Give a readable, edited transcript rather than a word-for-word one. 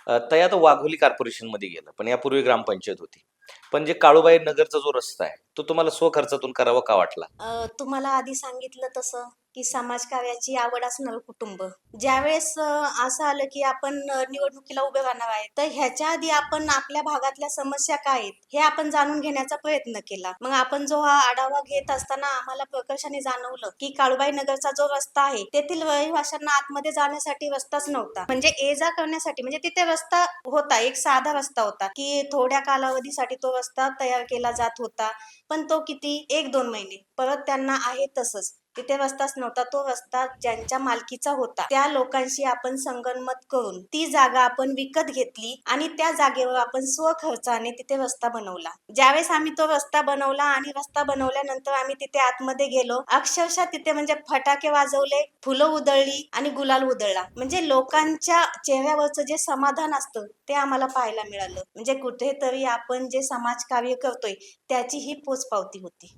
ते आता वाघोली कॉर्पोरेशनमध्ये गेलं, पण यापूर्वी ग्रामपंचायत होती. पण जे काळूबाई नगरचा जो रस्ता आहे, तो तुम्हाला स्वखर्चातून करावा का वाटला? तुम्हाला आधी सांगितलं तसं, की समाजकार्याची आवड असणारं कुटुंब. ज्यावेळेस असं आलं, की आपण निवडणुकीला उभे राहणार आहे, तर ह्याच्या आधी आपण आपल्या भागातल्या समस्या काय आहेत, हे आपण जाणून घेण्याचा प्रयत्न केला. मग आपण जो हा आढावा घेत असताना आम्हाला प्रकर्षाने जाणवलं, की काळूबाई नगरचा जो रस्ता आहे, तेथील रहिवाशांना आतमध्ये जाण्यासाठी रस्ताच नव्हता. म्हणजे ये-जा करण्यासाठी म्हणजे तिथे रस्ता होता, एक साधा रस्ता होता, की थोड्या कालावधीसाठी तो रस्ता तयार केला जात होता. पण तो किती 1-2 महिने. परत त्यांना आहे तसंच. तिथे रस्ताच नव्हता. तो रस्ता ज्यांच्या मालकीचा होता, त्या लोकांशी आपण संगनमत करून ती जागा आपण विकत घेतली आणि त्या जागेवर आपण स्वखर्चाने तिथे रस्ता बनवला. ज्यावेळेस आम्ही तो रस्ता बनवला आणि रस्ता बनवल्यानंतर आम्ही तिथे आतमध्ये गेलो. अक्षरशः तिथे म्हणजे फटाके वाजवले, फुलं उधळली आणि गुलाल उधळला. म्हणजे लोकांच्या चेहऱ्यावरचं जे समाधान असतं, ते आम्हाला पाहायला मिळालं. म्हणजे कुठेतरी आपण जे समाजकार्य करतोय त्याची ही पोचपावती होती.